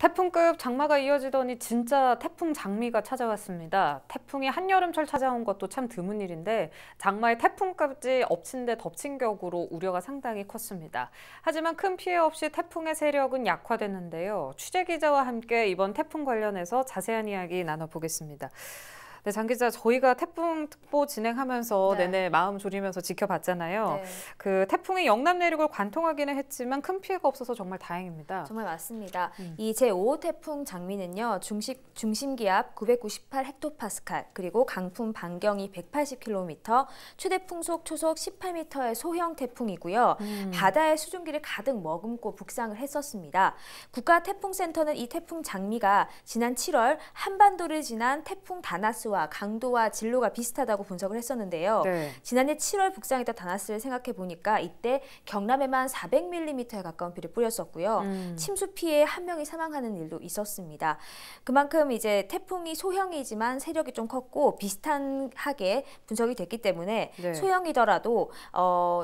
태풍급 장마가 이어지더니 진짜 태풍 장미가 찾아왔습니다. 태풍이 한여름철 찾아온 것도 참 드문 일인데 장마에 태풍까지 엎친 데 덮친 격으로 우려가 상당히 컸습니다. 하지만 큰 피해 없이 태풍의 세력은 약화됐는데요. 취재 기자와 함께 이번 태풍 관련해서 자세한 이야기 나눠보겠습니다. 네, 장 기자, 저희가 태풍특보 진행하면서 내내 마음 졸이면서 지켜봤잖아요. 네. 그 태풍이 영남 내륙을 관통하기는 했지만 큰 피해가 없어서 정말 다행입니다. 정말 맞습니다. 이 제5호 태풍 장미는요, 중심기압 998헥토파스칼, 그리고 강풍 반경이 180km, 최대 풍속 초속 18m의 소형 태풍이고요. 바다의 수증기를 가득 머금고 북상을 했었습니다. 국가태풍센터는 이 태풍 장미가 지난 7월 한반도를 지난 태풍 다나스와 강도와 진로가 비슷하다고 분석을 했었는데요. 네. 지난해 7월 북상했던 다나스를 생각해 보니까 이때 경남에만 400mm에 가까운 비를 뿌렸었고요. 침수 피해 한 명이 사망하는 일도 있었습니다. 그만큼 이제 태풍이 소형이지만 세력이 좀 컸고 비슷하게 분석이 됐기 때문에 소형이더라도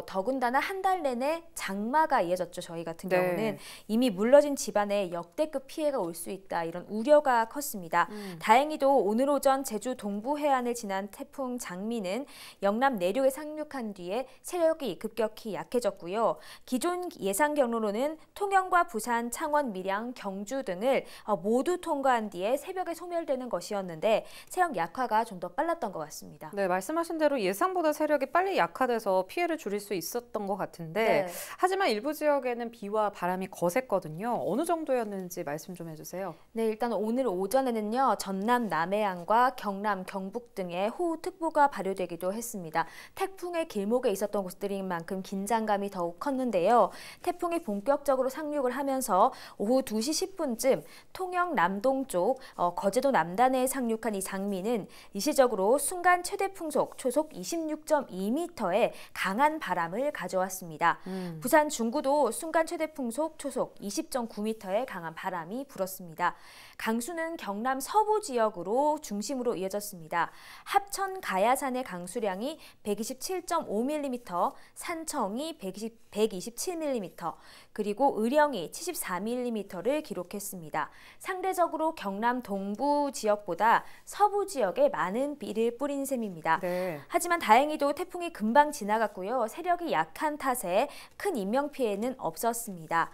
더군다나 한 달 내내 장마가 이어졌죠. 저희 같은 경우는 이미 물러진 집안에 역대급 피해가 올 수 있다, 이런 우려가 컸습니다. 다행히도 오늘 오전 제주 동부 해안을 지난 태풍 장미는 영남 내륙에 상륙한 뒤에 세력이 급격히 약해졌고요. 기존 예상 경로로는 통영과 부산, 창원, 밀양, 경주 등을 모두 통과한 뒤에 새벽에 소멸되는 것이었는데 세력 약화가 좀 더 빨랐던 것 같습니다. 네, 말씀하신 대로 예상보다 세력이 빨리 약화돼서 피해를 줄일 수 있었던 것 같은데 하지만 일부 지역에는 비와 바람이 거셌거든요. 어느 정도였는지 말씀 좀 해주세요. 네, 일단 오늘 오전에는요, 전남 남해안과 경남, 경북 등의 호우특보가 발효되기도 했습니다. 태풍의 길목에 있었던 곳들인 만큼 긴장감이 더욱 컸는데요. 태풍이 본격적으로 상륙을 하면서 오후 2시 10분쯤 통영 남동쪽 거제도 남단에 상륙한 이 장미는 일시적으로 순간 최대 풍속 초속 26.2m의 강한 바람을 가져왔습니다. 부산 중구도 순간 최대 풍속 초속 20.9m의 강한 바람이 불었습니다. 강수는 경남 서부 지역으로 중심으로 이어졌습니다. 합천 가야산의 강수량이 127.5mm, 산청이 127mm, 그리고 의령이 74mm를 기록했습니다. 상대적으로 경남 동부 지역보다 서부 지역에 많은 비를 뿌린 셈입니다. 하지만 다행히도 태풍이 금방 지나갔고요. 세력이 약한 탓에 큰 인명피해는 없었습니다.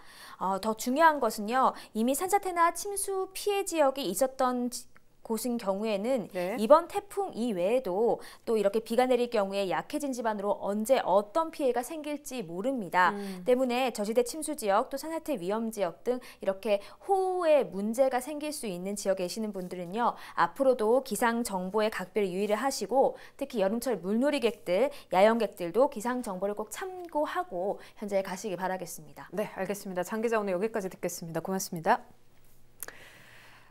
더 중요한 것은요, 이미 산사태나 침수 피해 지역이 있었던 곳인 경우에는 이번 태풍 이외에도 또 이렇게 비가 내릴 경우에 약해진 집안으로 언제 어떤 피해가 생길지 모릅니다. 때문에 저지대 침수 지역, 또 산사태 위험 지역 등 이렇게 호우에 문제가 생길 수 있는 지역에 계시는 분들은요, 앞으로도 기상 정보에 각별 유의를 하시고 특히 여름철 물놀이객들, 야영객들도 기상 정보를 꼭 참고하고 현장에 가시기 바라겠습니다. 네, 알겠습니다. 장 기자, 오늘 여기까지 듣겠습니다. 고맙습니다.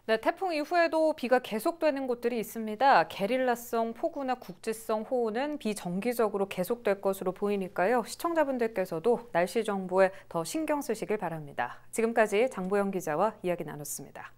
네, 태풍 이후에도 비가 계속되는 곳들이 있습니다. 게릴라성 폭우나 국지성 호우는 비정기적으로 계속될 것으로 보이니까요. 시청자분들께서도 날씨 정보에 더 신경 쓰시길 바랍니다. 지금까지 장보영 기자와 이야기 나눴습니다.